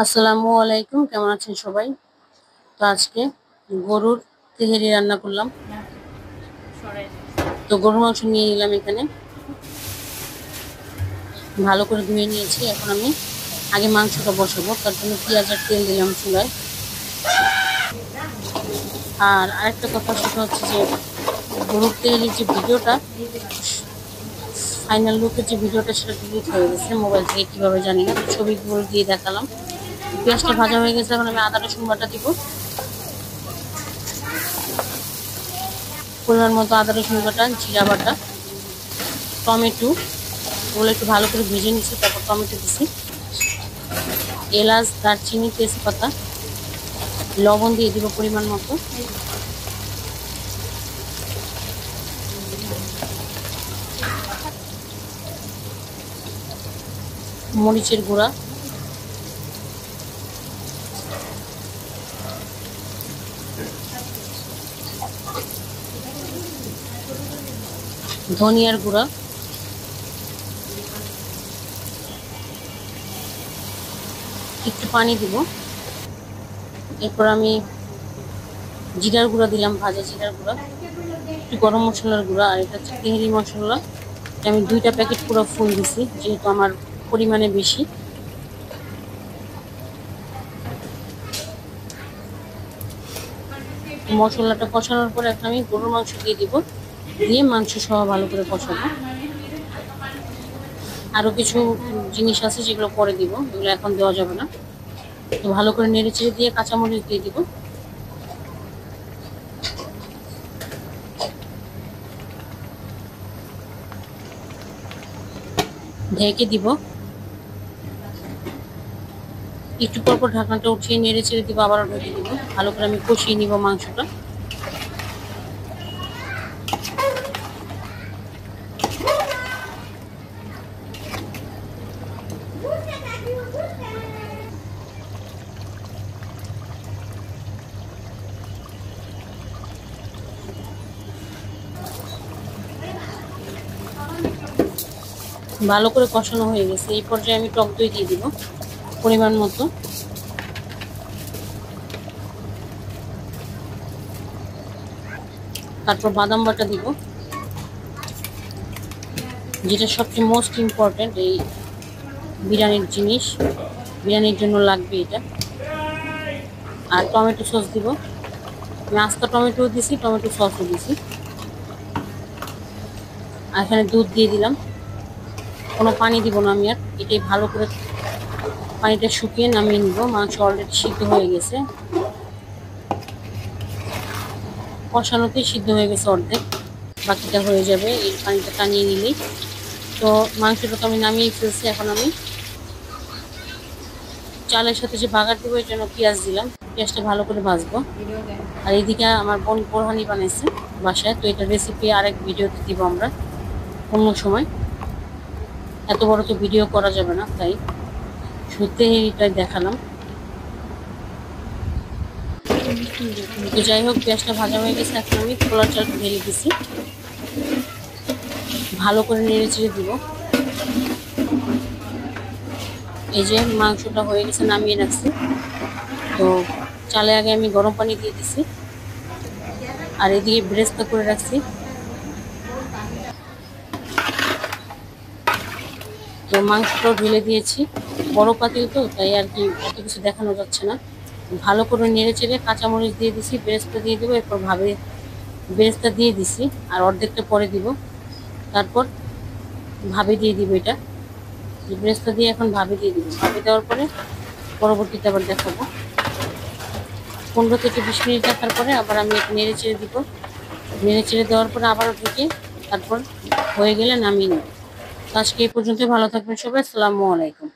আসসালামু আলাইকুম, কেমন আছেন সবাই? তো আজকে গরুর তেহেরি রান্না করলাম। তো গরুর মাংস নিয়ে নিলাম, এখানে ভালো করে ধুয়ে নিয়েছি। এখন আমি আগে মাংসটা বসাবো, তার জন্য পেঁয়াজ আর তেল দিলাম চুলায়। আর আরেকটা কথা, সেটা হচ্ছে যে গরুর তেহেরির যে ভিডিওটা, ফাইনাল লুকের যে ভিডিওটা, সেটা ডিলিট হয়ে গেছে মোবাইল থেকে, কীভাবে জানি না। তো ছবিগুলো দিয়ে দেখালাম। পেঁয়াজটা ভাজা হয়ে গেছে, এখন আমি আদা রসুন বাটা দিব, পরিমাণ মতো আদা রসুন বাটা, জিরা বাটা, টমেটো, ওগুলো একটু ভালো করে ভেজে নিচ্ছি। তারপর টমেটো দিছি, এলাচ, দারচিনি, তেজপাতা, লবণ দিয়ে দিব পরিমাণ মতো। মরিচের গুঁড়া, ধনিয়ার গুঁড়া, একটু পানি দিব। এরপর আমি জিরার গুঁড়া দিলাম, ভাজা জিরার গুঁড়া, একটু গরম মশলার গুঁড়া, আর এটা হচ্ছে তেহেরি মশলা। আমি 2টা প্যাকেট পুরো ফুল দিছি, যেহেতু আমার পরিমাণে বেশি। মশলাটা কষানোর পর এখন আমি গরুর মাংস দিয়ে দিব, দিয়ে মাংস সহ ভালো করে কষাবো। আরও কিছু জিনিস আছে যেগুলো পরে দিব, এগুলো এখন দেওয়া যাবে না। তো ভালো করে নেড়ে চেড়ে দিয়ে কাঁচামরিচ দিয়ে দিব। ঢেকে দিব, একটু পর ঢাকনাটা উঠিয়ে নেড়ে চেড়ে দিব, আবারও ঢেকে দিব। ভালো করে আমি কষিয়ে নিব মাংসটা। ভালো করে কষানো হয়ে গেছে, এই পর্যায়ে আমি টক দই দিয়ে দিব পরিমাণ মতো। তারপর বাদাম বাটা দিব, যেটা সবচেয়ে মোস্ট ইম্পর্টেন্ট এই বিরিয়ানির জিনিস, বিরিয়ানির জন্য লাগবে এটা। আর টমেটো সস দিব, আমি আস্তা টমেটো দিছি, টমেটো সসও দিছি। আর এখানে দুধ দিয়ে দিলাম, কোনো পানি দিব না আমি আর। এটাই ভালো করে পানিটা শুকিয়ে নামিয়ে নিব। মাংস অলরেডি সিদ্ধ হয়ে গেছে, কষানোতেই সিদ্ধ হয়ে গেছে অর্ধেক, বাকিটা হয়ে যাবে এই পানিটা টানিয়ে নিলেই। তো মাংসটা তো আমি নামিয়ে ফেলছি। এখন আমি চালের সাথে যে বাগার দেবো, এর জন্য পেঁয়াজ দিলাম, পেঁয়াজটা ভালো করে ভাজবো। আর এইদিকে আমার বোন বোরহানি বানাইছে বাসায়, তো এটা রেসিপি আরেক ভিডিওতে দিব আমরা অন্য সময়। এত বড় তো ভিডিও করা যাবে না, তাই শুরুতে এটাই দেখালাম। তো যাই হোক, পেঁয়াজটা ভাজা হয়ে গেছে, এখন আমি ছোলার চালটা ঢেলে দিছি, ভালো করে নেড়ে চেড়ে দিব। এই যে মাংসটা হয়ে গেছে, নামিয়ে রাখছি। তো চালে আগে আমি গরম পানি দিয়ে দিছি, আর এদিকে ব্রেস্তা করে রাখছি। তো মাংসটাও ঢেলে দিয়েছি, বড় পাতিল তো, তাই আর কি এত কিছু দেখানো যাচ্ছে না। ভালো করে নেড়ে চেড়ে কাঁচামরিচ দিয়ে দিছি, বেরেস্তা দিয়ে দেবো। এরপর বেরেস্তা দিয়ে দিছি, আর অর্ধেকটা পরে দিব। তারপর ভাবে দিয়ে দিব, এটা বেরেস্তা দিয়ে এখন ভাবে দিয়ে দিব। ভাবে দেওয়ার পরে পরবর্তীতে আবার দেখাবো। 15 থেকে 20 মিনিট রাখার পরে আবার আমি একটু নেড়ে চেড়ে দিব। নেড়ে চেড়ে দেওয়ার পরে আবারও ঢেকে, তারপর হয়ে গেলে নামিয়ে নেব। আজকে এই পর্যন্ত, ভালো থাকবেন সবাই। আসসালামু আলাইকুম।